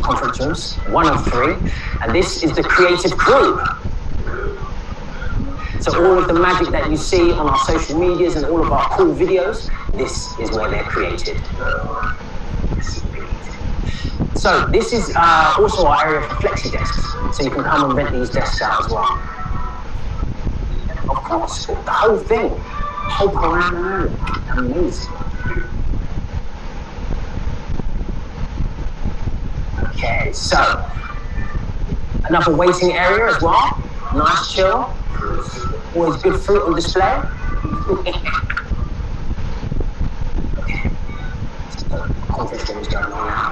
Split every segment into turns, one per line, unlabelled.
conference rooms, one of three, and this is the creative crew. So all of the magic that you see on our social medias and all of our cool videos, this is where they're created. So this is also our area for Flexi Desks, so you can come and rent these desks out as well. Of course, the whole thing, whole panoramic, amazing. Okay, so another waiting area as well, nice chill, always good fruit on display. Okay, so conference room is going on now.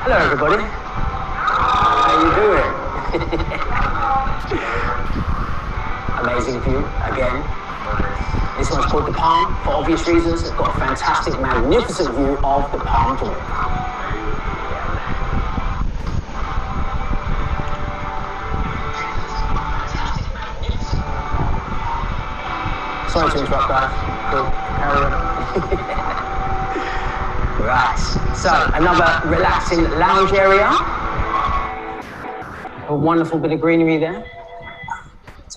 Hello everybody, how you doing? Amazing view again. This one's called the Palm for obvious reasons. It's got a fantastic, magnificent view of the Palm Door. Sorry to interrupt, guys. Cool. Carry on. Right, so another relaxing lounge area. A wonderful bit of greenery there.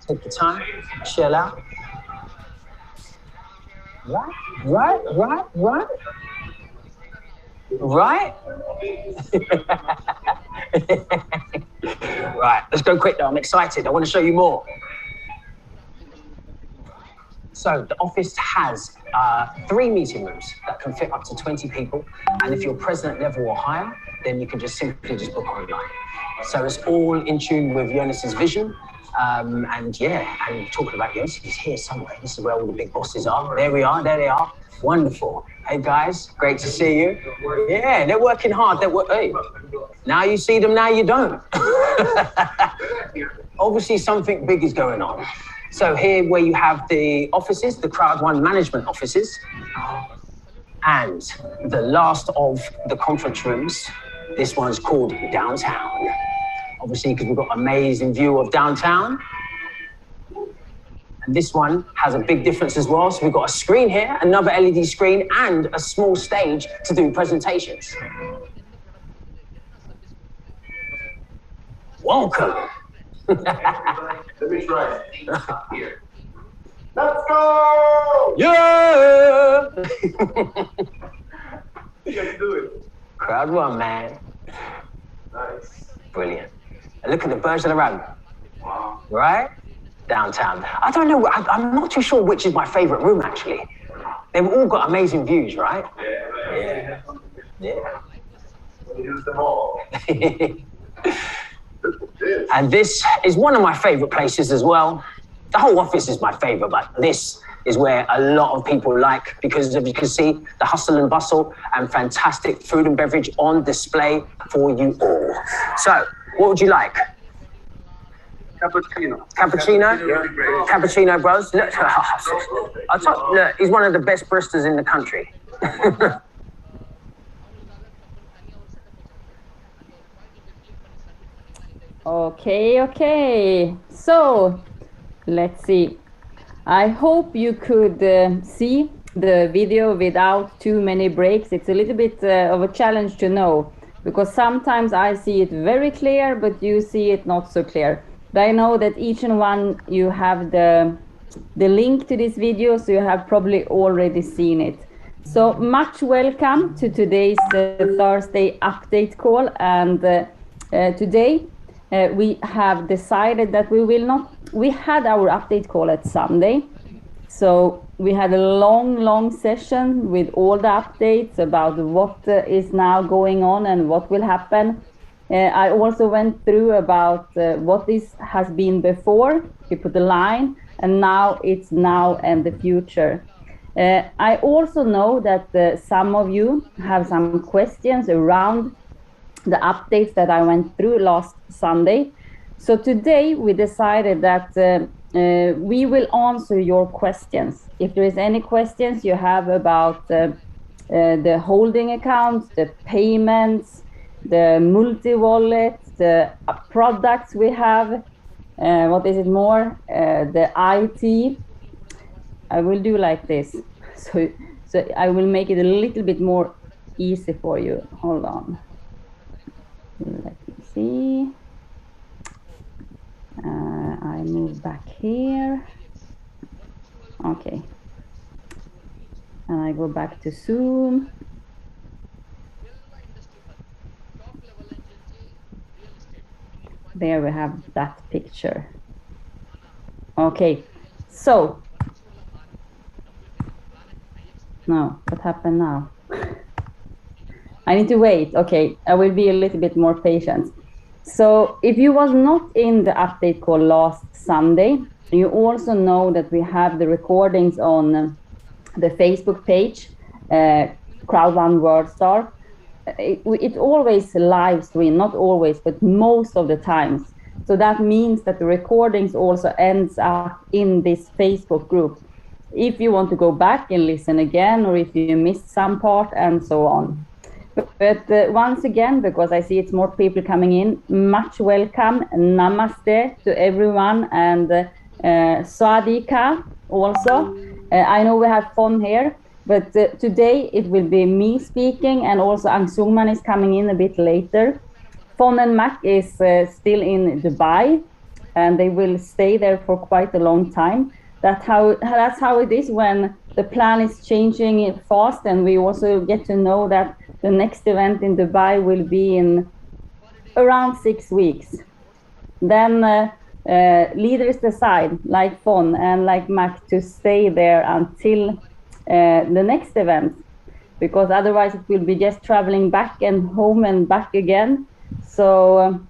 Take your time, chill out. Right. Right, let's go quick though, I'm excited, I want to show you more. So the office has 3 meeting rooms that can fit up to 20 people. And if you're president level or higher, then you can just simply book online. So it's all in tune with Jonas's vision. And talking about Jonas, he's here somewhere. This is where all the big bosses are. There we are, there they are. Wonderful. Hey guys, great to see you. Yeah, they're working hard. Hey, now you see them, now you don't. Obviously something big is going on. So here where you have the offices, the CROWD1 management offices, and the last of the conference rooms, this one's called downtown. Obviously, because we've got an amazing view of downtown. And this one has a big difference as well. So we've got a screen here, another LED screen, and a small stage to do presentations. Welcome.
Let me try it. Here. Let's go!
Yeah!
You can do it.
CROWD1, man.
Nice.
Brilliant. And look at the birds around.
Wow.
Right? Downtown. I don't know, I'm not too sure which is my favorite room, actually. They've all got amazing views, right?
Yeah. We use them all.
And this is one of my favorite places as well. The whole office is my favorite, but this is where a lot of people like, because as you can see, the hustle and bustle and fantastic food and beverage on display for you all. So, what would you like?
Cappuccino.
Cappuccino? Cappuccino, bros. Look, look, he's one of the best baristas in the country.
Okay. So, let's see. I hope you could see the video without too many breaks. It's a little bit of a challenge to know, because sometimes I see it very clear, but you see it not so clear. But I know that each and one, you have the link to this video, so you have probably already seen it. So much welcome to today's Thursday update call. And today we have decided that we had our update call at Sunday. So we had a long session with all the updates about what is now going on and what will happen. I also went through about what this has been before. We put a line, and now it's now and the future. I also know that some of you have some questions around the updates that I went through last Sunday. So today we decided that we will answer your questions. If there is any questions you have about the holding accounts, the payments, the multi-wallet, the products we have, what is it more, the IT, I will do like this. So I will make it a little bit more easy for you. Hold on. Let me see. I move back here. Okay. And I go back to Zoom. There we have that picture. Okay, so now what happened now? I need to wait. Okay, I will be a little bit more patient. So if you was not in the update call last Sunday, you also know that we have the recordings on the Facebook page, CROWD1 WordStar. It always live stream, not always, but most of the times. So that means that the recordings also ends up in this Facebook group. If you want to go back and listen again, or if you missed some part and so on. But once again, because I see it's more people coming in, much welcome, namaste to everyone, and Swadika also. I know we have fun here, but today it will be me speaking, and also Ang Sungman is coming in a bit later. Fon and Mac is still in Dubai, and they will stay there for quite a long time. That's how it is when the plan is changing fast, and we also get to know that the next event in Dubai will be in around 6 weeks. Then leaders decide, like Fon and like Mac, to stay there until the next event, because otherwise it will be just traveling back and home and back again. So,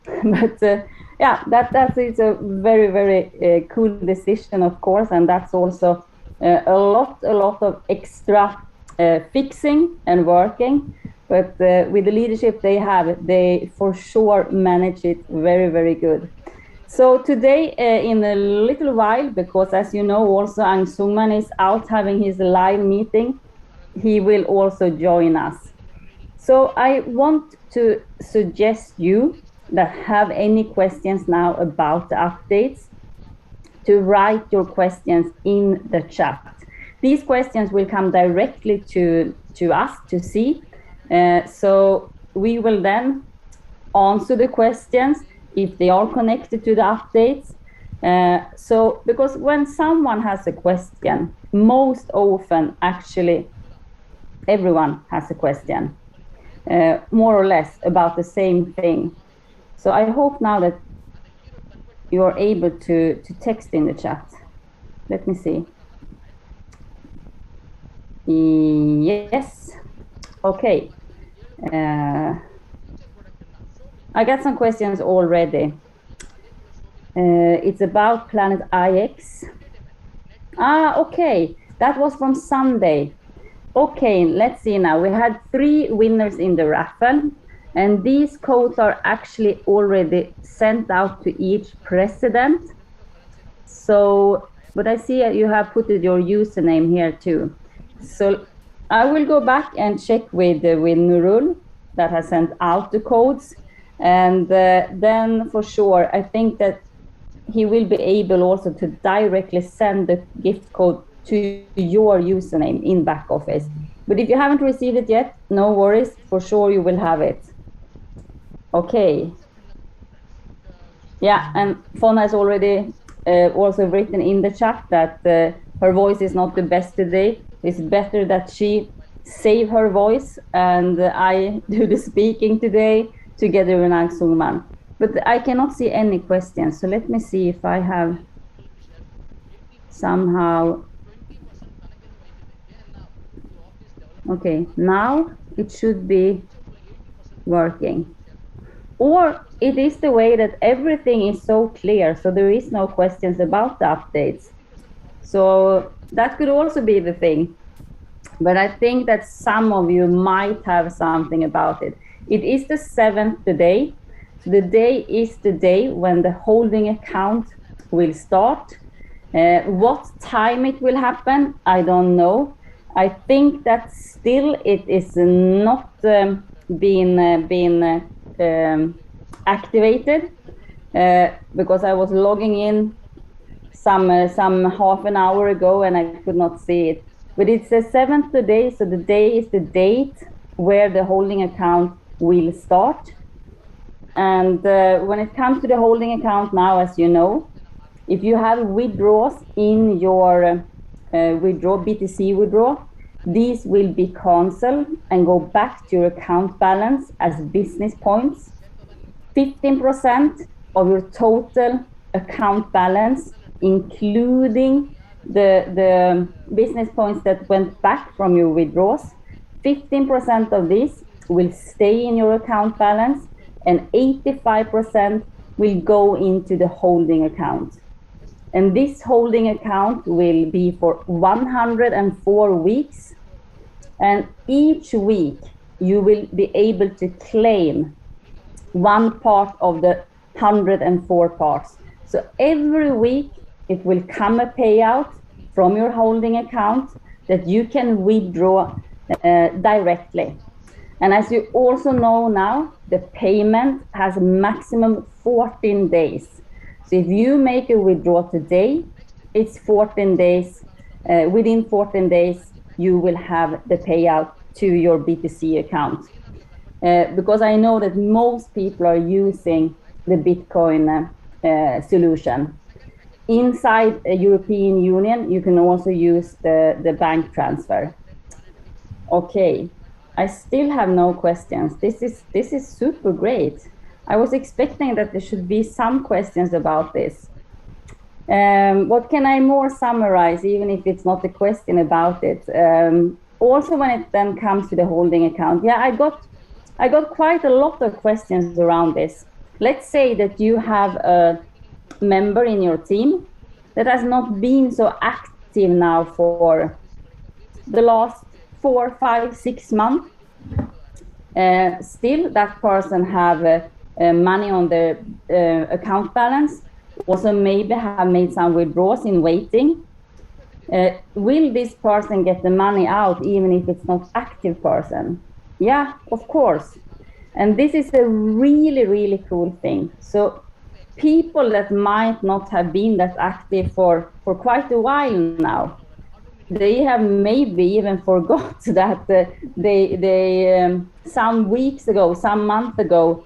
yeah, that is a very, very cool decision, of course, and that's also a lot of extra fixing and working. But with the leadership they have, they for sure manage it very, very good. So today, in a little while, because as you know, also Ang Sungman is out having his live meeting, he will also join us. So I want to suggest you that have any questions now about the updates to write your questions in the chat. These questions will come directly to us to see. So we will then answer the questions if they are connected to the updates. So because when someone has a question, most often actually everyone has a question, more or less about the same thing. So I hope now that you are able to text in the chat. Let me see. Yes. Okay. I got some questions already. It's about Planet IX. Okay. That was from Sunday. Okay, let's see now. We had 3 winners in the raffle, and these codes are actually already sent out to each president. So, but I see you have put your username here too. So I will go back and check with Nurul that has sent out the codes, and then for sure I think that he will be able also to directly send the gift code to your username in back office. But if you haven't received it yet, no worries, for sure you will have it. Okay. Yeah, and Fon has already also written in the chat that her voice is not the best today. It's better that she save her voice and I do the speaking today together with Ang Sungman. But I cannot see any questions, so let me see if I have somehow. Okay, now it should be working. Or it is the way that everything is so clear, so there is no questions about the updates. So that could also be the thing. But I think that some of you might have something about it. It is the 7th today. The day is the day when the holding account will start. What time it will happen, I don't know. I think that still it is not been activated because I was logging in some half an hour ago and I could not see it. But it's the 7th today, so the day is the date where the holding account will start. And when it comes to the holding account now, as you know, if you have withdrawals in your BTC withdrawal, these will be cancelled and go back to your account balance as business points. 15% of your total account balance, including the business points that went back from your withdrawals, 15% of this will stay in your account balance, and 85% will go into the holding account. And this holding account will be for 104 weeks. And each week you will be able to claim one part of the 104 parts. So every week it will come a payout from your holding account that you can withdraw directly. And as you also know now, the payment has a maximum 14 days. So if you make a withdrawal today, it's 14 days. Within 14 days, you will have the payout to your BTC account. Because I know that most people are using the Bitcoin solution. Inside a European Union, you can also use the bank transfer. Okay, I still have no questions. This is super great. I was expecting that there should be some questions about this. What can I more summarize, even if it's not a question about it? Also, when it then comes to the holding account, yeah, I got quite a lot of questions around this. Let's say that you have a member in your team that has not been so active now for the last 4, 5, 6 months. Still, that person have money on the account balance, also maybe have made some withdrawals in waiting. Will this person get the money out even if it's not active person? Yeah, of course. And this is a really, really cool thing. So people that might not have been that active for quite a while now, they have maybe even forgot that they some weeks ago, some month ago,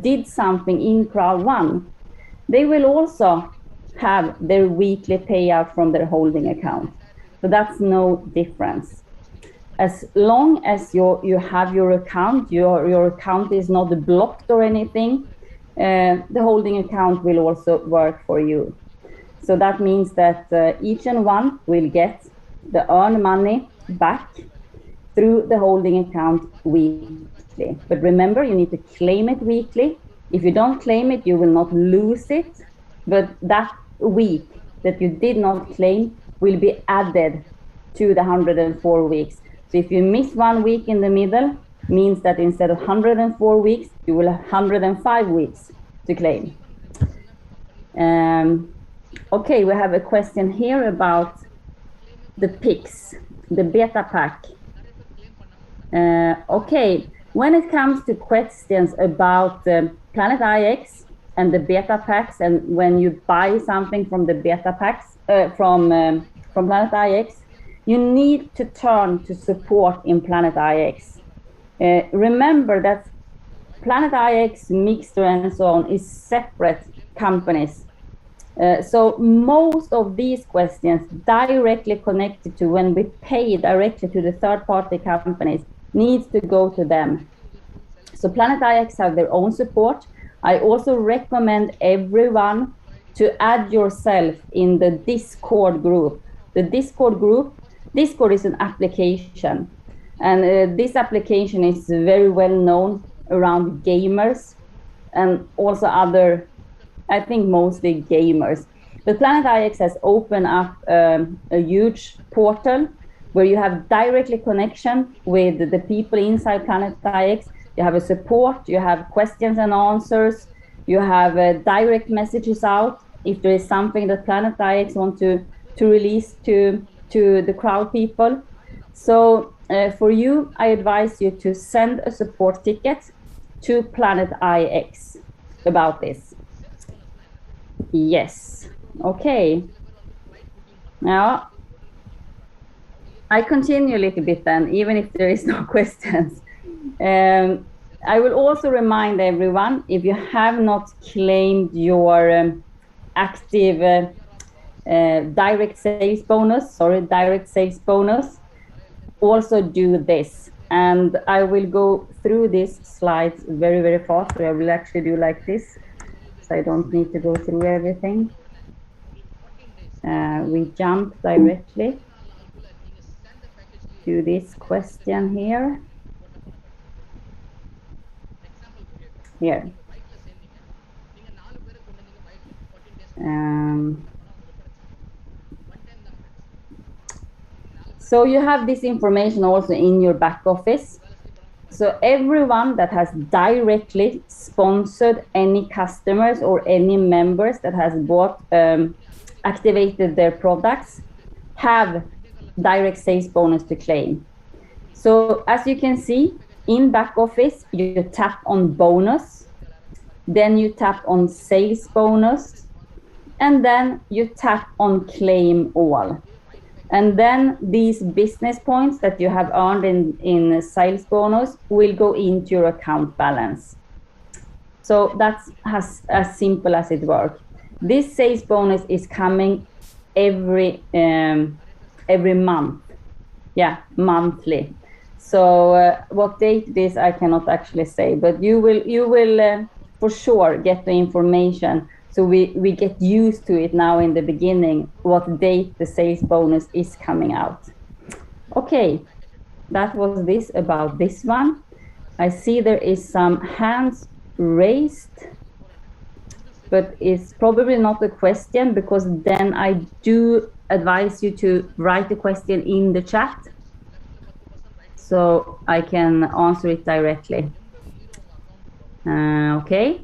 did something in CROWD1. They will also have their weekly payout from their holding account. So that's no difference. As long as you have your account, your account is not blocked or anything, the holding account will also work for you. So that means that each and one will get the earned money back through the holding account weekly. But remember, you need to claim it weekly. If you don't claim it, you will not lose it. But that week that you did not claim will be added to the 104 weeks. So if you miss 1 week in the middle, means that instead of 104 weeks, you will have 105 weeks to claim. Okay, we have a question here about the PICs, the beta pack. Okay, when it comes to questions about Planet IX and the beta packs, and when you buy something from the beta packs from Planet IX, you need to turn to support in Planet IX. Remember that Planet IX, Mixter, and so on is separate companies. So most of these questions directly connected to when we pay directly to the third-party companies needs to go to them. So Planet IX have their own support. I also recommend everyone to add yourself in the Discord group. The Discord group, Discord is an application, and this application is very well known around gamers and also other, I think mostly gamers. But Planet IX has opened up a huge portal where you have directly connection with the people inside Planet IX. You have a support, you have questions and answers, you have direct messages out if there is something that Planet IX want to release to the crowd people. So for you, I advise you to send a support ticket to Planet IX about this. Yes, okay. Now, I continue a little bit then, even if there is no questions. I will also remind everyone, if you have not claimed your active direct sales bonus, also do this. And I will go through these slides very, very fast. So I will actually do like this, so I don't need to go through everything. We jump directly to this question here. So you have this information also in your back office. So everyone that has directly sponsored any customers or any members that has bought, activated their products, have direct sales bonus to claim. So as you can see, in back office, you tap on bonus, then you tap on sales bonus, and then you tap on claim all. And then these business points that you have earned in sales bonus will go into your account balance. So that's as simple as it works. This sales bonus is coming every month, monthly. So what date it is, I cannot actually say, but you will for sure get the information. So we get used to it now in the beginning, what date the sales bonus is coming out. Okay, that was this about this one. I see there is some hands raised, but it's probably not a question, because then I do advise you to write the question in the chat so I can answer it directly. Okay.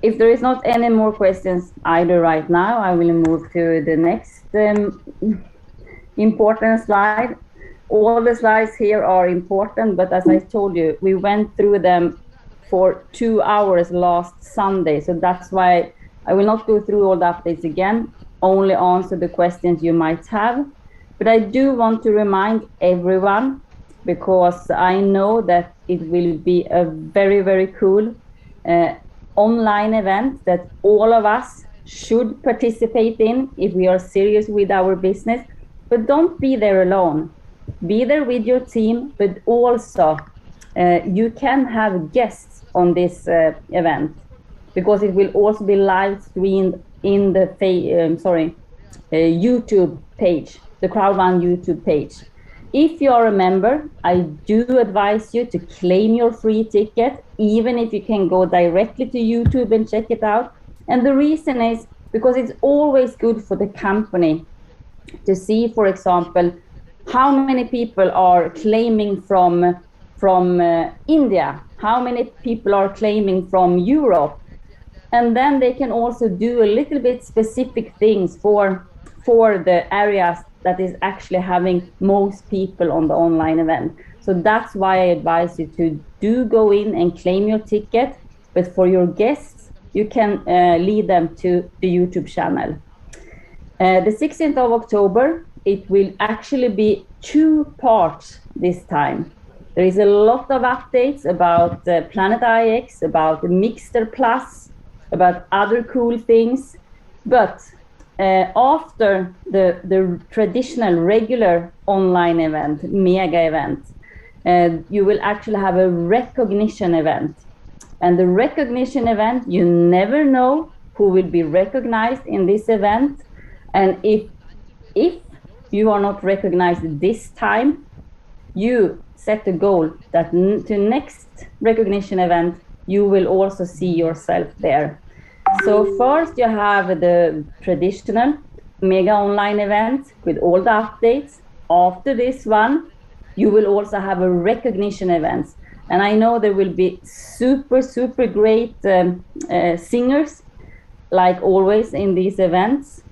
If there is not any more questions either right now, I will move to the next important slide. All the slides here are important, but as I told you, we went through them for 2 hours last Sunday. So that's why I will not go through all the updates again, only answer the questions you might have. But I do want to remind everyone, because I know that it will be a very, very cool online event that all of us should participate in if we are serious with our business. But don't be there alone. Be there with your team, but also you can have guests on this event, because it will also be live streamed in the YouTube page, the CROWD1 YouTube page. If you are a member, I do advise you to claim your free ticket, even if you can go directly to YouTube and check it out. And the reason is because it's always good for the company to see, for example, how many people are claiming from India, how many people are claiming from Europe. And then they can also do a little bit specific things for the areas that is actually having most people on the online event. So that's why I advise you to do go in and claim your ticket, but for your guests, you can lead them to the YouTube channel. The 16th of October, it will actually be 2 parts this time. There is a lot of updates about Planet IX, about Mixter Plus, about other cool things, but after the traditional regular online event, mega event, you will actually have a recognition event. And the recognition event, you never know who will be recognized in this event. And if you are not recognized this time, you set a goal that to next recognition event, you will also see yourself there. So first you have the traditional mega online event with all the updates. After this one, you will also have a recognition event. And I know there will be super, super great singers, like always in these events.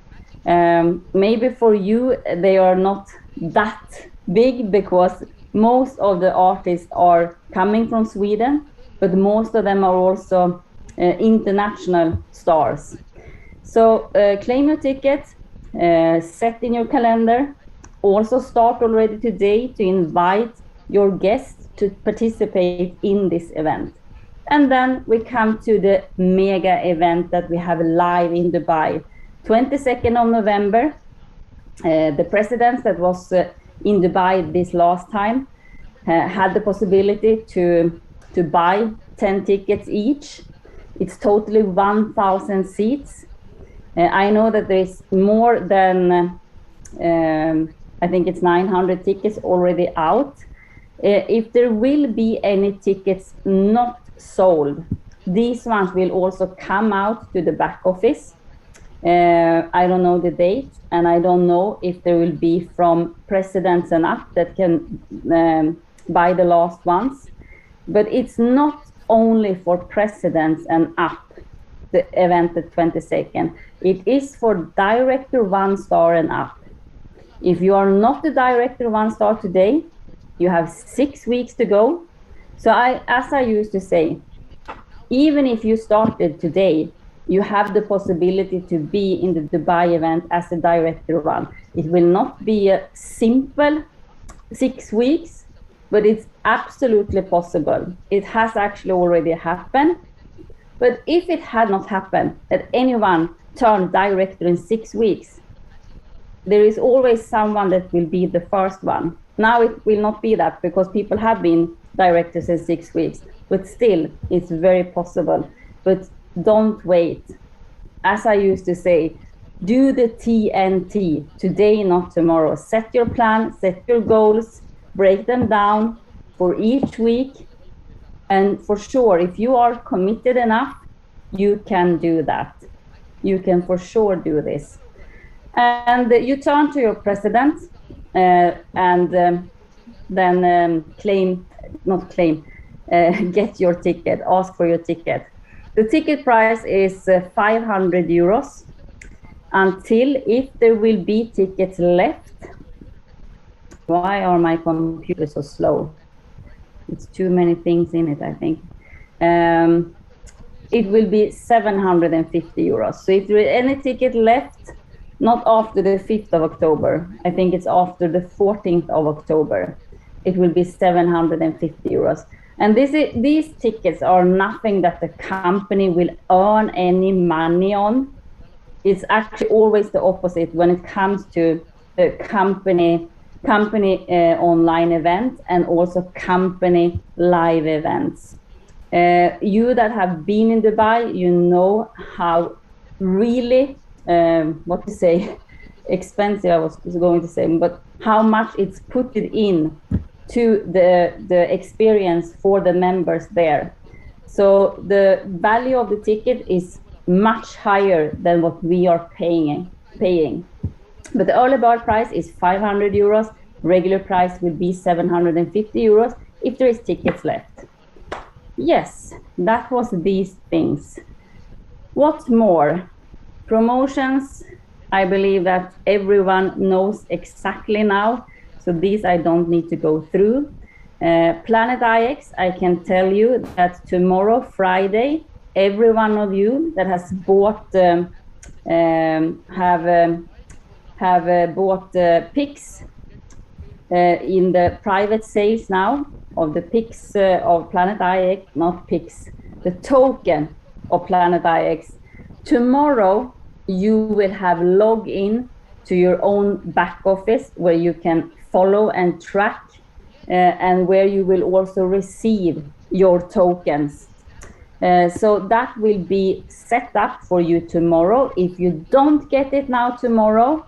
Maybe for you, they are not that big, because most of the artists are coming from Sweden, but most of them are also international stars. So claim your ticket, set in your calendar. Also start already today to invite your guests to participate in this event. And then we come to the mega event that we have live in Dubai. 22nd of November, the presidents that was in Dubai this last time had the possibility to buy 10 tickets each. It's totally 1,000 seats. I know that there is more than, I think it's 900 tickets already out. If there will be any tickets not sold, these ones will also come out to the back office. I don't know the date, and I don't know if there will be from presidents and up that can buy the last ones. But it's not only for presidents and up, the event the 22nd. It is for director 1-star and up. If you are not the director 1-star today, you have 6 weeks to go. So as I used to say, even if you started today, you have the possibility to be in the Dubai event as a director 1. It will not be a simple 6 weeks, but it's absolutely possible. It has actually already happened. But if it had not happened, that anyone turned director in 6 weeks, there is always someone that will be the first one. Now it will not be that because people have been directors in 6 weeks, but still it's very possible. But don't wait. As I used to say, do the TNT, today, not tomorrow. Set your plan, set your goals, break them down for each week. And for sure, if you are committed enough, you can do that. You can for sure do this. And you turn to your president and then get your ticket, ask for your ticket. The ticket price is 500 euros until, if there will be tickets left. Why are my computers so slow? It's too many things in it, I think. It will be 750 euros. So if there is any ticket left, not after the 5th of October, I think it's after the 14th of October, it will be 750 euros. And these tickets are nothing that the company will earn any money on. It's actually always the opposite when it comes to the company online event and also company live events. You that have been in Dubai, you know how really, expensive, I was going to say, but how much it's put it in to the experience for the members there. So the value of the ticket is much higher than what we are paying. But the early bird price is 500 euros. Regular price will be 750 euros if there is tickets left. Yes, that was these things. What more? Promotions, I believe that everyone knows exactly now. So these I don't need to go through. Planet IX, I can tell you that tomorrow, Friday, every one of you that has bought have bought pics in the private sales now of the pics of Planet IX, not pics, the token of Planet IX. Tomorrow you will have log in to your own back office where you can follow and track and where you will also receive your tokens. So that will be set up for you tomorrow. If you don't get it now tomorrow,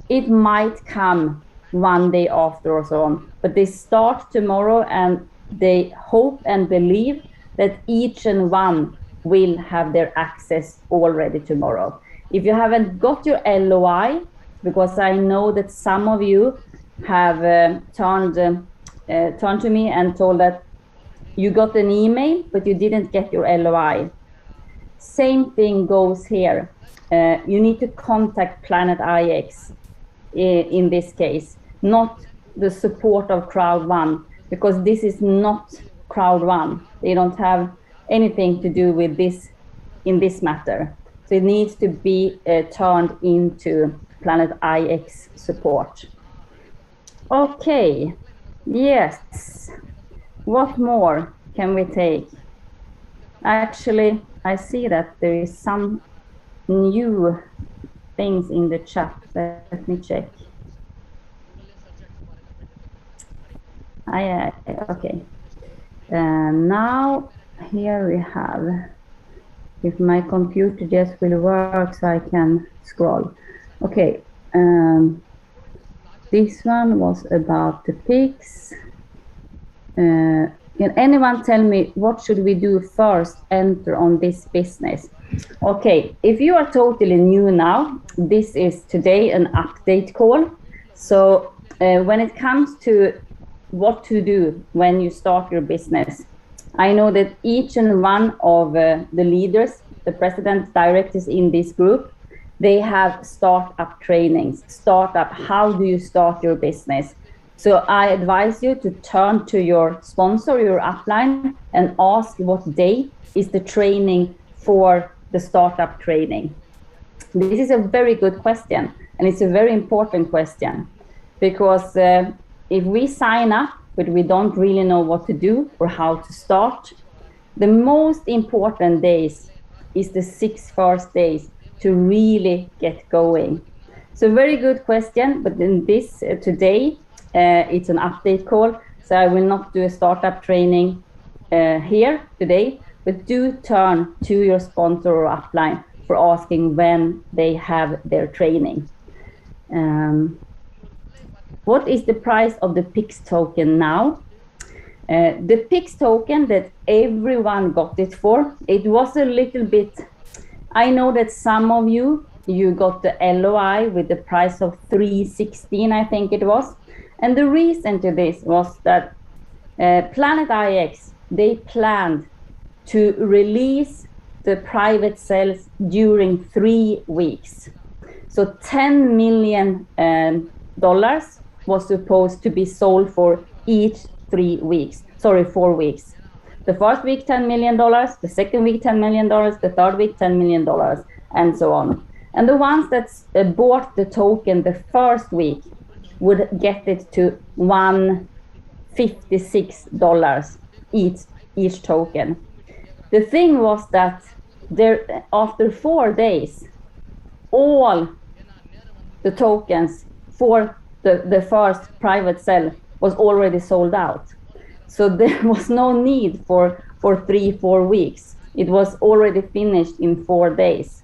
it might come one day after or so on. But they start tomorrow and they hope and believe that each and one will have their access already tomorrow. If you haven't got your LOI, because I know that some of you have turned to me and told that you got an email, but you didn't get your LOI. Same thing goes here. You need to contact Planet IX in this case, not the support of CROWD1, because this is not CROWD1. They don't have anything to do with this in this matter. So it needs to be turned into Planet IX support. Okay, yes. What more can we take? Actually, I see that there is some new things in the chat. Let me check. Okay. Now here we have, if my computer just will work so I can scroll. Okay. This one was about the pigs. Can anyone tell me what should we do first enter on this business? Okay, if you are totally new now, this is today an update call. So when it comes to what to do when you start your business, I know that each and one of the leaders, the president directors in this group, they have startup trainings. Startup, how do you start your business? So I advise you to turn to your sponsor, your upline, and ask what day is the training for the startup training. This is a very good question, and it's a very important question, because if we sign up but we don't really know what to do or how to start, the most important days is the 6 first days to really get going. So very good question, but in this today, it's an update call, so I will not do a startup training here today, but do turn to your sponsor or upline for asking when they have their training. What is the price of the PIX token now? The PIX token that everyone got it for, it was a little bit, I know that some of you got the LOI with the price of 316, I think it was. And the reason to this was that Planet IX, they planned to release the private sales during 3 weeks. So $10 million was supposed to be sold for each 3 weeks. Sorry, 4 weeks. The first week, $10 million, the second week, $10 million, the third week, $10 million, and so on. And the ones that bought the token the first week would get it to $156 each token. The thing was that there, after 4 days, all the tokens for the first private sale was already sold out. So there was no need for 3-4 weeks. It was already finished in 4 days.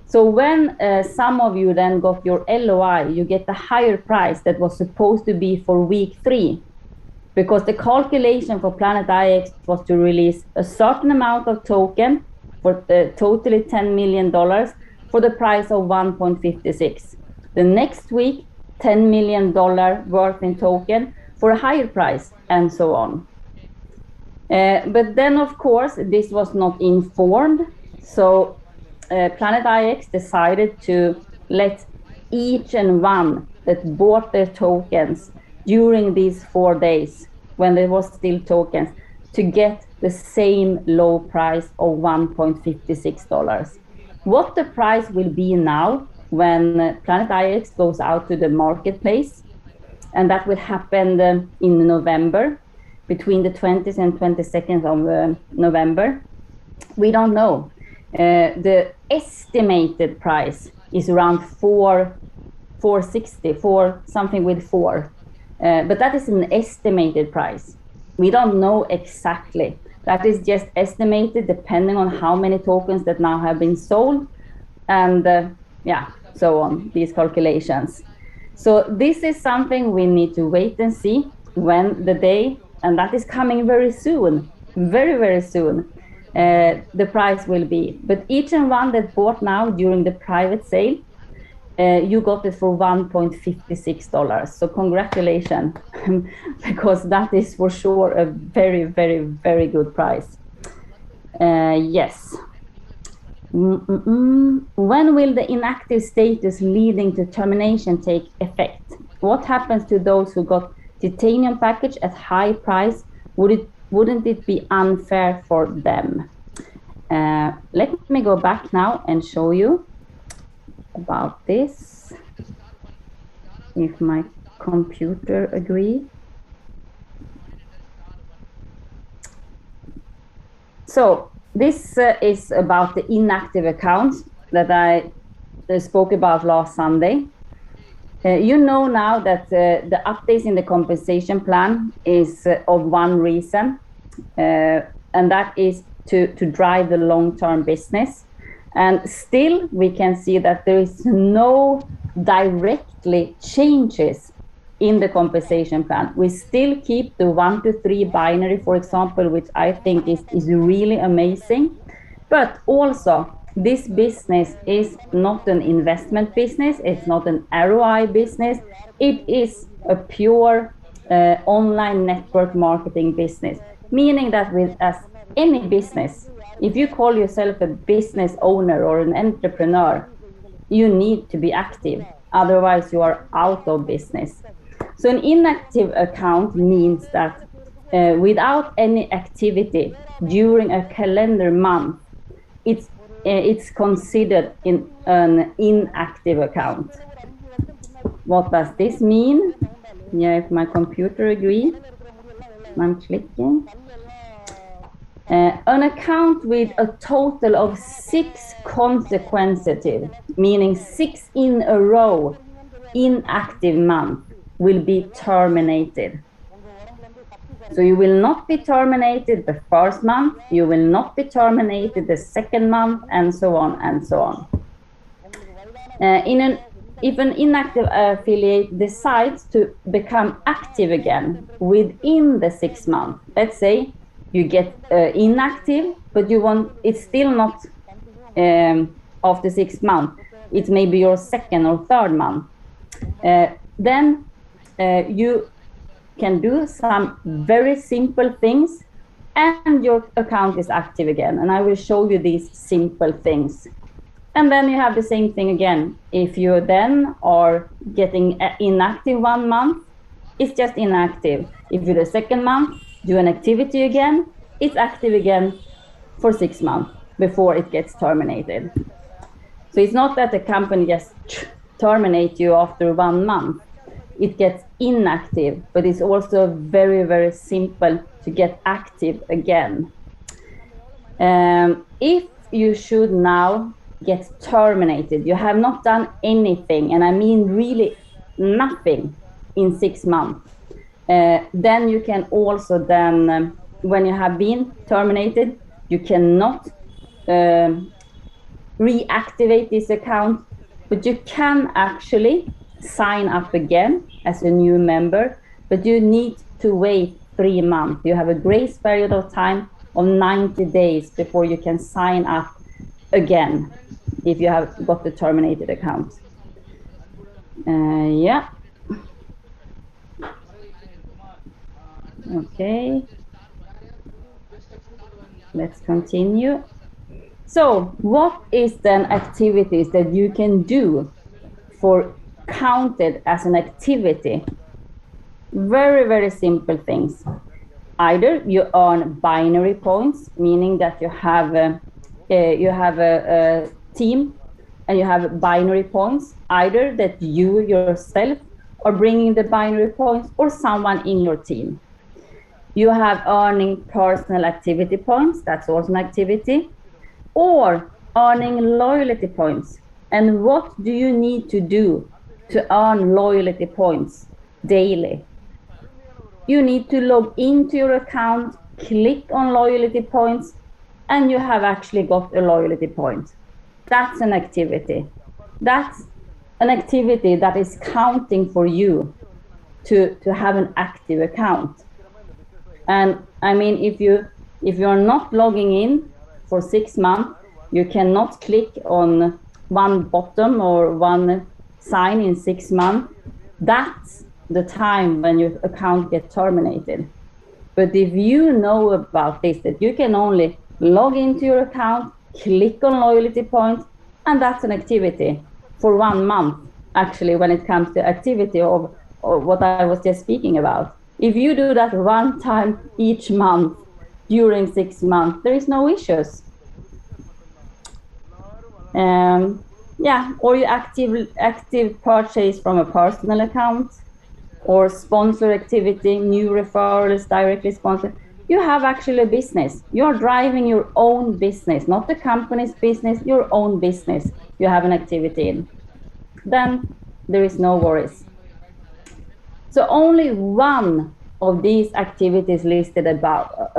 So when some of you then got your LOI, you get the higher price that was supposed to be for week 3, because the calculation for Planet IX was to release a certain amount of token for totally $10 million for the price of 1.56. The next week, $10 million worth in token for a higher price, and so on. But then, of course, this was not informed. So Planet IX decided to let each and one that bought their tokens during these 4 days, when there was still tokens, to get the same low price of $1.56. What the price will be now when Planet IX goes out to the marketplace, and that will happen in November, between the 20th and 22nd of November, we don't know. The estimated price is around 460, something with 4. But that is an estimated price. We don't know exactly. That is just estimated depending on how many tokens that now have been sold, and yeah, so on, these calculations. So this is something we need to wait and see when the day, and that is coming very soon, very, very soon, the price will be. But each and one that bought now during the private sale, you got it for $1.56. So congratulations, because that is for sure a very, very, very good price. Yes. When will the inactive status leading to termination take effect? What happens to those who got titanium package at high price? Wouldn't it be unfair for them? Let me go back now and show you about this, if my computer agree. So this is about the inactive accounts that I spoke about last Sunday. You know now that the updates in the compensation plan is of one reason, and that is to drive the long-term business. And still we can see that there is no directly changes in the compensation plan. We still keep the 1 to 3 binary, for example, which I think is really amazing. But also, this business is not an investment business. It's not an ROI business. It is a pure online network marketing business, meaning that as any business, if you call yourself a business owner or an entrepreneur, you need to be active. Otherwise, you are out of business. So an inactive account means that without any activity during a calendar month, it's considered in an inactive account. What does this mean? Yeah, if my computer agrees, I'm clicking. An account with a total of 6 consecutive, meaning 6 in a row, inactive month, will be terminated. So you will not be terminated the first month, you will not be terminated the second month, and so on and so on. If an inactive affiliate decides to become active again within the 6 months, let's say you get inactive, but it's still not after 6 months, it's maybe your second or third month, then you can do some very simple things and your account is active again. And I will show you these simple things. And then you have the same thing again. If you then are getting inactive 1 month, it's just inactive. If you do the second month, do an activity again, it's active again for 6 months before it gets terminated. So it's not that the company just terminates you after 1 month. It gets inactive, but it's also very, very simple to get active again. If you should now get terminated, you have not done anything, and I mean really nothing in 6 months, then you can also then, when you have been terminated, you cannot reactivate this account, but you can actually sign up again as a new member, but you need to wait 3 months. You have a grace period of time of 90 days before you can sign up again if you have got the terminated account. Yeah. Okay. Let's continue. So what is then activities that you can do for counted as an activity? Very, very simple things. Either you earn binary points, meaning that you have a team and you have binary points, either that you yourself are bringing the binary points or someone in your team. You have earning personal activity points, that's also an activity, or earning loyalty points. And what do you need to do to earn loyalty points daily? You need to log into your account, click on loyalty points, and you have actually got a loyalty point. That's an activity. That's an activity that is counting for you to have an active account. And I mean, if you're not logging in for 6 months, you cannot click on one button or one sign in 6 months. That's the time when your account gets terminated. But if you know about this, that you can only log into your account, click on loyalty points, and that's an activity for 1 month, actually, when it comes to activity of what I was just speaking about. If you do that 1 time each month during 6 months, there is no issues. Yeah, or you active purchase from a personal account, or sponsor activity, new referrals, directly sponsor. you have actually a business. You're driving your own business, not the company's business, your own business you have an activity in. Then there is no worries. So only one of these activities listed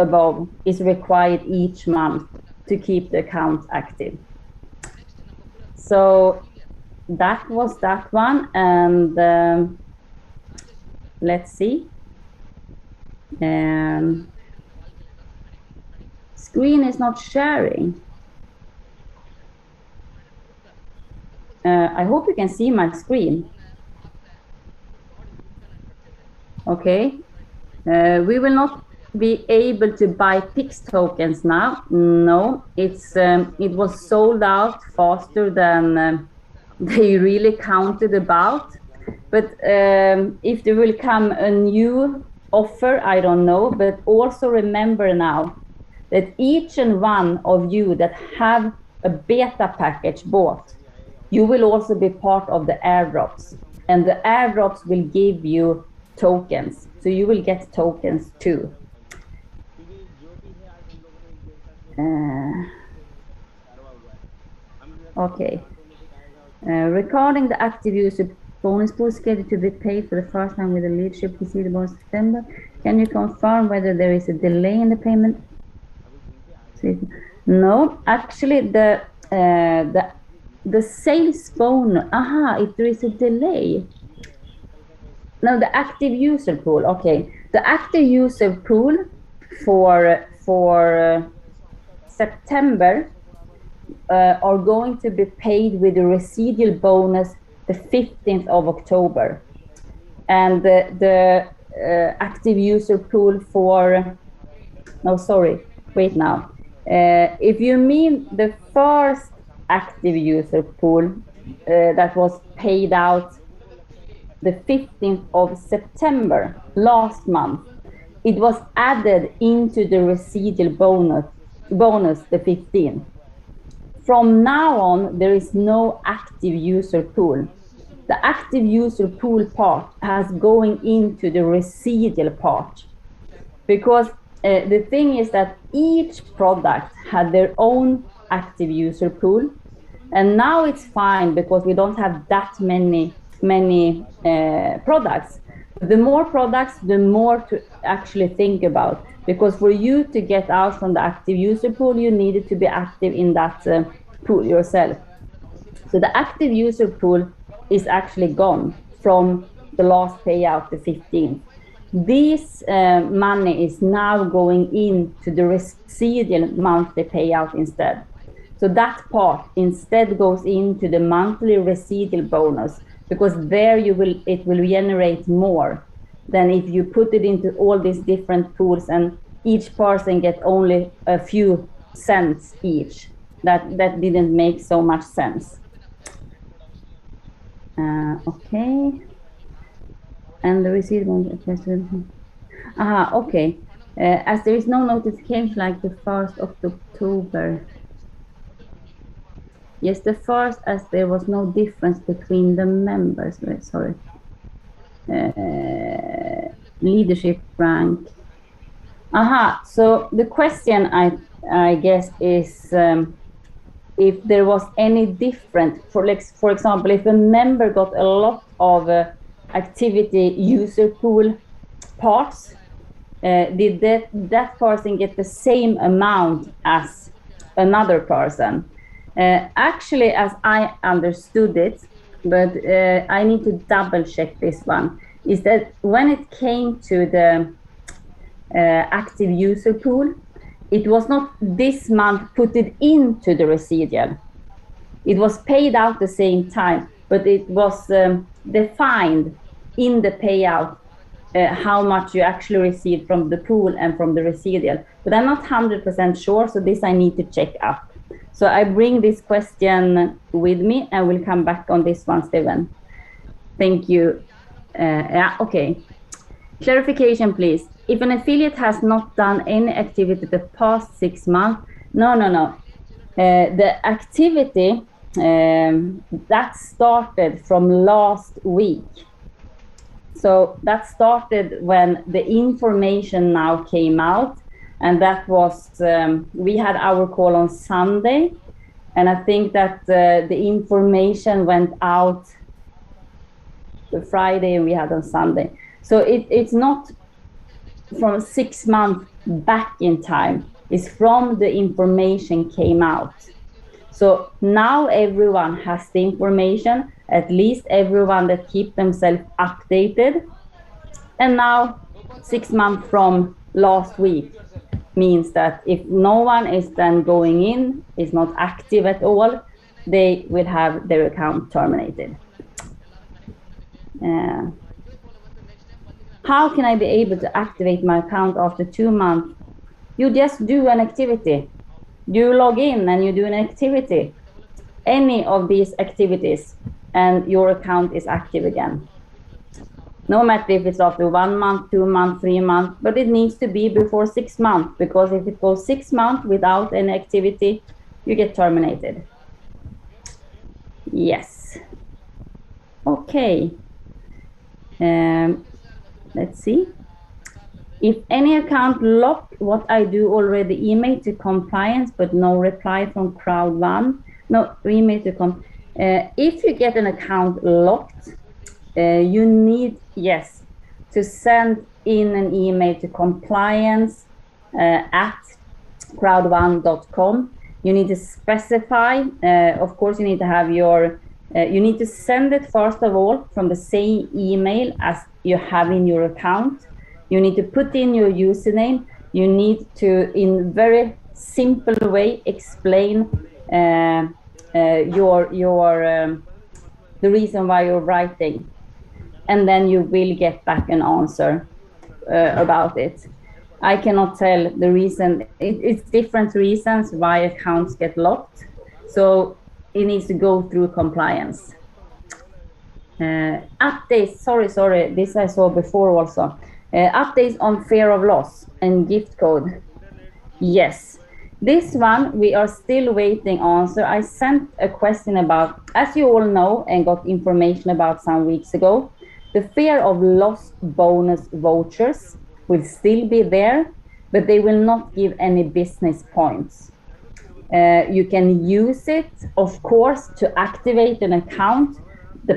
above is required each month to keep the account active. So that was that one, and let's see. Screen is not sharing. I hope you can see my screen. Okay. We will not be able to buy PIX tokens now. No, it was sold out faster than they really counted about. But if there will come a new offer, I don't know. But also remember now that each and one of you that have a beta package bought, you will also be part of the airdrops, and the airdrops will give you tokens, so you will get tokens too. Okay. Regarding the active user bonus pool scheduled to be paid for the first time with the leadership received the bonus in September, can you confirm whether there is a delay in the payment? No, actually the sales bonus. If there is a delay. No, the active user pool. Okay, the active user pool for September are going to be paid with the residual bonus the 15th of October, and the active user pool for. No, sorry. Wait now. If you mean the first active user pool that was paid out the 15th of September last month, it was added into the residual bonus the 15th. From now on, there is no active user pool. The active user pool part has going into the residual part, because the thing is that each product had their own active user pool, and now it's fine because we don't have that many products. The more products, the more to actually think about, because for you to get out from the active user pool, you needed to be active in that pool yourself. So the active user pool is actually gone from the last payout, the 15th. This money is now going into the residual monthly payout instead. So that part instead goes into the monthly residual bonus, because there it will generate more than if you put it into all these different pools and each person get only a few cents each. That didn't make so much sense. Okay. And the receipt won't adjust. Okay. As there is no notification like the 1st of October. Yes, the first, as there was no difference between the members. Sorry. Leadership rank. So the question, I guess, is if there was any different. For example, if a member got a lot of activity user pool parts, did that person get the same amount as another person? Actually, as I understood it, but I need to double check this one, is that when it came to the active user pool, it was not this month put it into the residual. It was paid out the same time, but it was defined in the payout how much you actually received from the pool and from the residual. But I'm not 100% sure, so this I need to check up. So I bring this question with me and we'll come back on this one, Steven. Thank you. Okay. Clarification, please. If an affiliate has not done any activity the past 6 months, no. The activity that started from last week. So that started when the information now came out and that was, we had our call on Sunday, and I think that the information went out the Friday and we had on Sunday. So it's not from 6 months back in time, it's from the information came out. So now everyone has the information, at least everyone that keep themselves updated. And now 6 months from last week means that if no one is then going in, is not active at all, they will have their account terminated. How can I be able to activate my account after 2 months? You just do an activity. You log in and you do an activity. Any of these activities and your account is active again. No matter if it's after 1 month, 2 months, 3 months, but it needs to be before 6 months, because if it goes 6 months without any activity, you get terminated. Yes. Okay. Let's see. If any account locked, what I do already email to compliance, but no reply from CROWD1. No, email to if you get an account locked, you need, yes, to send in an email to compliance at crowd1.com. You need to specify, of course, you need to have your, you need to send it first of all from the same email as you have in your account. You need to put in your username. You need to, in very simple way, explain the reason why you're writing, and then you will get back an answer about it. I cannot tell the reason. It's different reasons why accounts get locked, so it needs to go through compliance. Updates, sorry, this I saw before also. Updates on fear of loss and gift code. Yes, this one we are still waiting answer. I sent a question about, as you all know and got information about some weeks ago, the fear of loss bonus vouchers will still be there, but they will not give any business points. You can use it, of course, to activate an account. The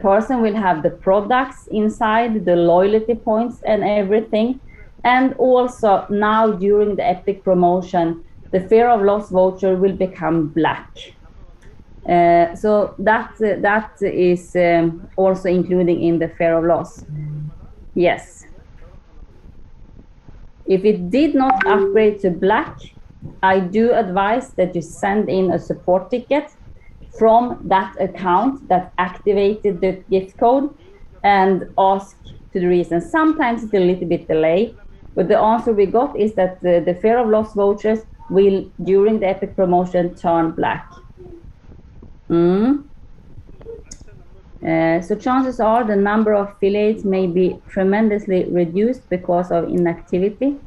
person will have the products inside, the loyalty points and everything. And also now during the Epic promotion, the fear of loss voucher will become black. So that is also including in the fear of loss. Yes. If it did not upgrade to black, I do advise that you send in a support ticket from that account that activated the gift code and ask to the reason. Sometimes it's a little bit delayed, but the answer we got is that the fear of loss vouchers will, during the Epic promotion, turn black. So chances are the number of affiliates may be tremendously reduced because of inactivity.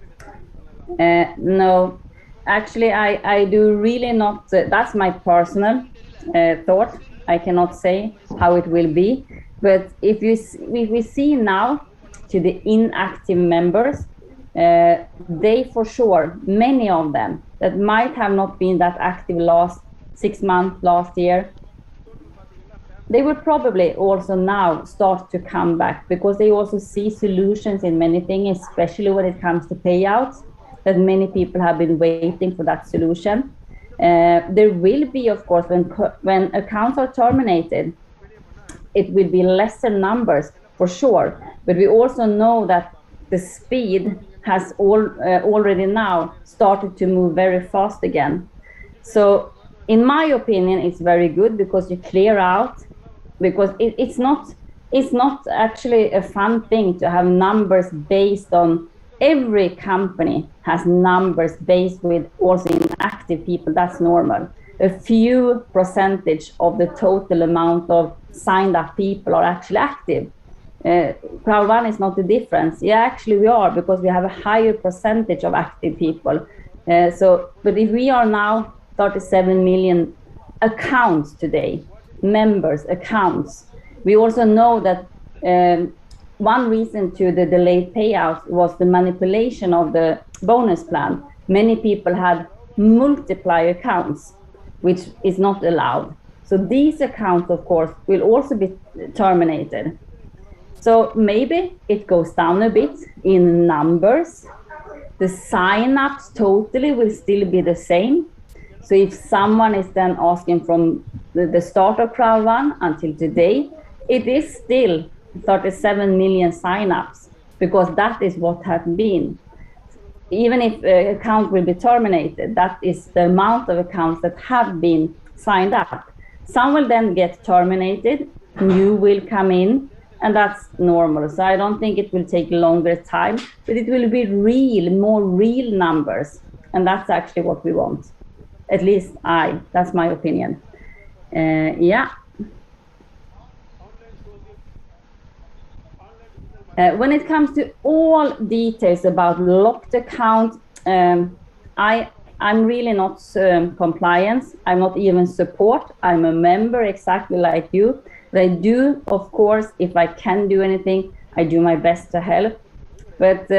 No, actually I do really not, that's my personal thought. I cannot say how it will be, but if we see now to the inactive members, they for sure, many of them that might have not been that active last 6 months, last year, they will probably also now start to come back, because they also see solutions in many things, especially when it comes to payouts, that many people have been waiting for that solution. There will be, of course, when accounts are terminated, it will be lesser numbers for sure, but we also know that the speed has already now started to move very fast again. So in my opinion, it's very good, because you clear out, because it's not actually a fun thing to have numbers based on, every company has numbers based with also inactive people. That's normal. A few percentage of the total amount of signed up people are actually active. CROWD1 is not the difference. Yeah, actually we are, because we have a higher percentage of active people. But if we are now 37 million accounts today, members, accounts, we also know that one reason to the delayed payouts was the manipulation of the bonus plan. Many people had multiply accounts, which is not allowed. So these accounts, of course, will also be terminated. So maybe it goes down a bit in numbers. The sign-ups totally will still be the same. So if someone is then asking from the start of CROWD1 until today, it is still 37 million sign-ups, because that is what has been. Even if an account will be terminated, that is the amount of accounts that have been signed up. Some will then get terminated, new will come in, and that's normal. So I don't think it will take longer time, but it will be more real numbers. And that's actually what we want. At least that's my opinion. Yeah. When it comes to all details about locked account, I'm really not compliance. I'm not even support. I'm a member exactly like you. But I do, of course, if I can do anything, I do my best to help. But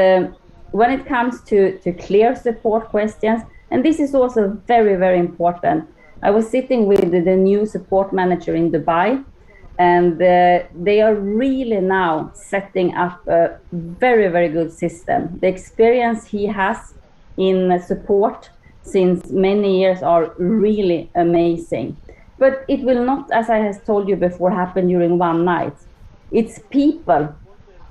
when it comes to clear support questions, and this is also very, very important. I was sitting with the new support manager in Dubai, and they are really now setting up a very, very good system. The experience he has in support since many years are really amazing. But it will not, as I have told you before, happen during one night. It's people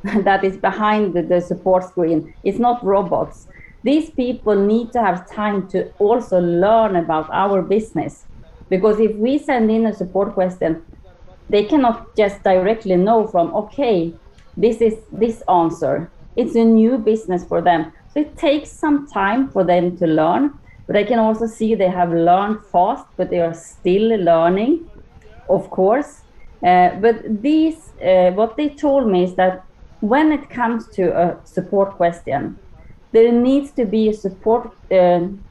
that is behind the support screen. It's not robots. These people need to have time to also learn about our business. Because if we send in a support question, they cannot just directly know from, okay, this is this answer. It's a new business for them. So it takes some time for them to learn. But I can also see they have learned fast, but they are still learning, of course. But what they told me is that when it comes to a support question, there needs to be a support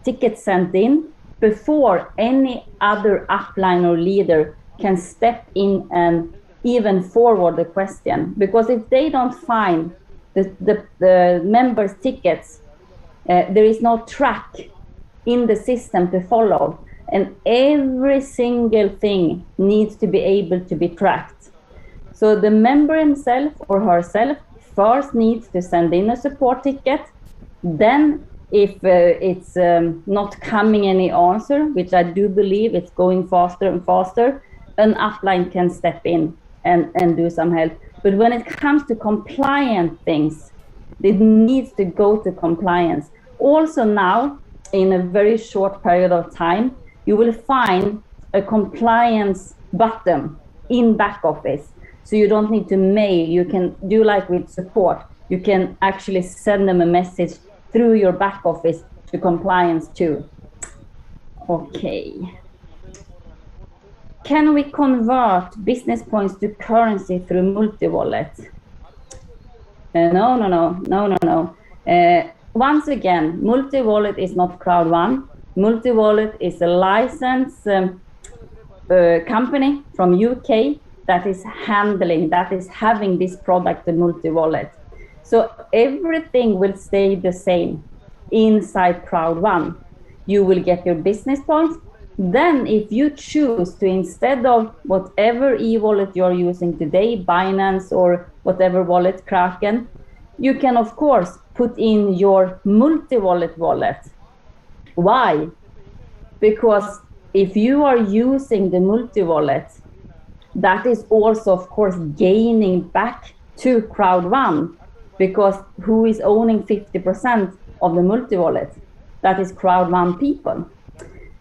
ticket sent in before any other upline or leader can step in and even forward the question. Because if they don't find the members' tickets, there is no track in the system to follow, and every single thing needs to be able to be tracked. So the member himself or herself first needs to send in a support ticket. Then if it's not coming any answer, which I do believe it's going faster and faster, an upline can step in and do some help. But when it comes to compliant things, it needs to go to compliance. Also now, in a very short period of time, you will find a compliance button in back office. So you don't need to mail. You can do like with support. You can actually send them a message through your back office to compliance too. Okay. Can we convert business points to currency through multi-wallet? No. Once again, multi-wallet is not CROWD1. Multi-wallet is a licensed company from UK that is having this product, the multi-wallet. So everything will stay the same inside CROWD1. You will get your business points. Then if you choose to, instead of whatever e-wallet you're using today, Binance or whatever wallet, Kraken, you can of course put in your multi-wallet wallet. Why? Because if you are using the multi-wallet, that is also of course gaining back to CROWD1, because who is owning 50% of the multi-wallet? That is CROWD1 people.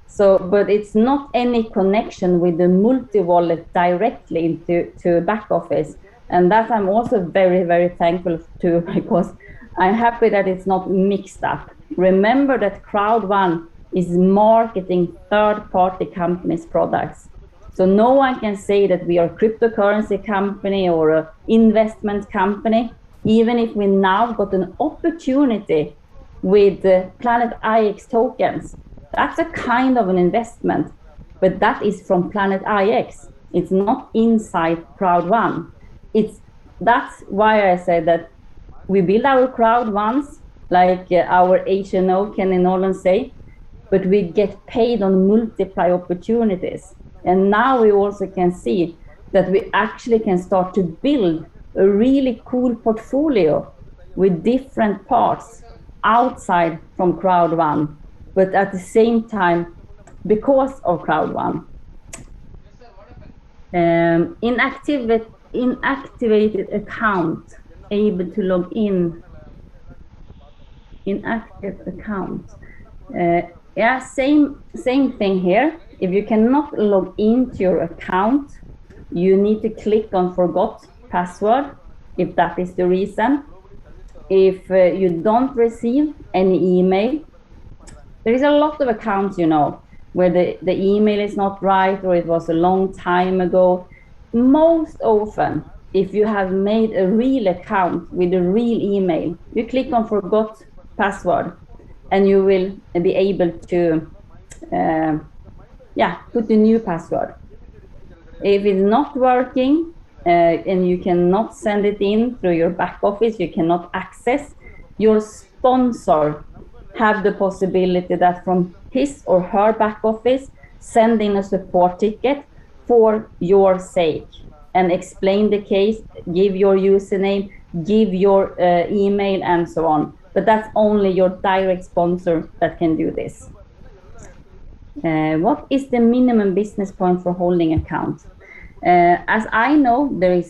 So, but it's not any connection with the multi-wallet directly into back office. And that I'm also very, very thankful to, because I'm happy that it's not mixed up. Remember that CROWD1 is marketing third-party companies' products. So no one can say that we are a cryptocurrency company or an investment company, even if we now got an opportunity with Planet IX tokens. That's a kind of an investment, but that is from Planet IX. It's not inside CROWD1. It's that's why I said that we build our crowd once, like our HNO Kenny Nolan say, but we get paid on multiply opportunities. And now we also can see that we actually can start to build a really cool portfolio with different parts outside from CROWD1, but at the same time, because of CROWD1. Inactivated account, able to log in. Inactive account. Yeah, same thing here. If you cannot log into your account, you need to click on forgot password, if that is the reason. If you don't receive any email, there is a lot of accounts, you know, where the email is not right, or it was a long time ago. Most often, if you have made a real account with a real email, you click on forgot password and you will be able to put the new password. If it's not working and you cannot send it in through your back office, you cannot access, your sponsor have the possibility that from his or her back office, send in a support ticket for your sake and explain the case, give your username, give your email and so on. But that's only your direct sponsor that can do this. What is the minimum business point for holding account? As I know, I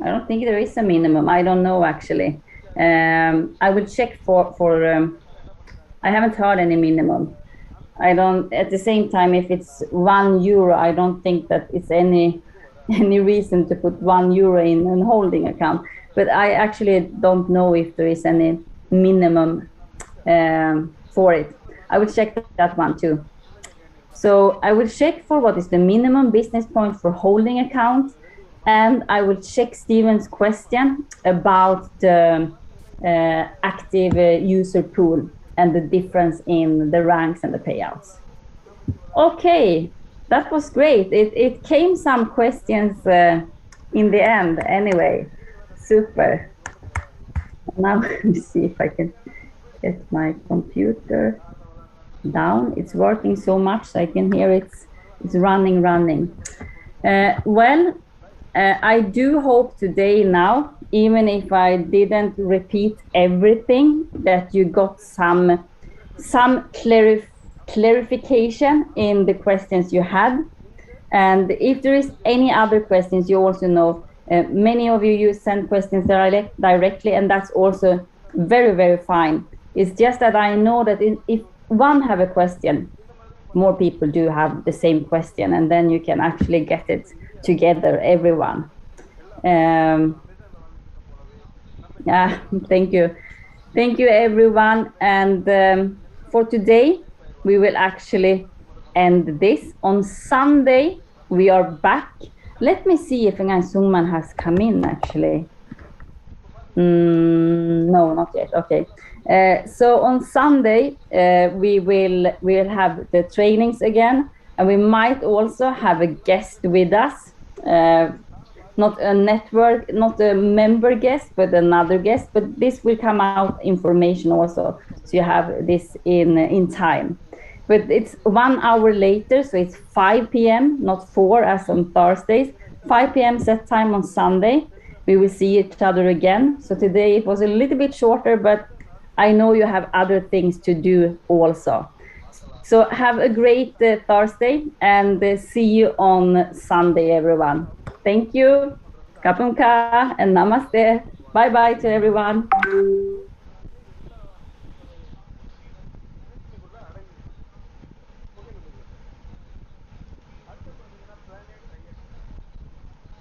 don't think there is a minimum. I don't know actually. I will check for I haven't heard any minimum. I don't, at the same time, if it's €1, I don't think that it's any reason to put €1 in a holding account. But I actually don't know if there is any minimum for it. I will check that one too. So I will check for what is the minimum business point for holding account, and I will check Steven's question about the active user pool and the difference in the ranks and the payouts. Okay, that was great. It came some questions in the end anyway. Super. Now let me see if I can get my computer down. It's working so much so I can hear it's running. I do hope today now, even if I didn't repeat everything, that you got some clarification in the questions you had. And if there is any other questions, you also know many of you send questions directly, and that's also very, very fine. It's just that I know that if one have a question, more people do have the same question, and then you can actually get it together, everyone. Yeah, thank you everyone. And for today we will actually end this. On Sunday we are back. Let me see if Sungman has come in actually. No, not yet. Okay. So on Sunday we'll have the trainings again, and we might also have a guest with us, not a member guest, but another guest. But this will come out information also, so you have this in time. But it's 1 hour later, so it's 5 p.m. not 4 as on Thursdays. 5 p.m. set time on Sunday. We will see each other again. So today it was a little bit shorter, but I know you have other things to do also. So have a great Thursday, and see you on Sunday, everyone. Thank you. Kapunka and namaste. Bye-bye to everyone.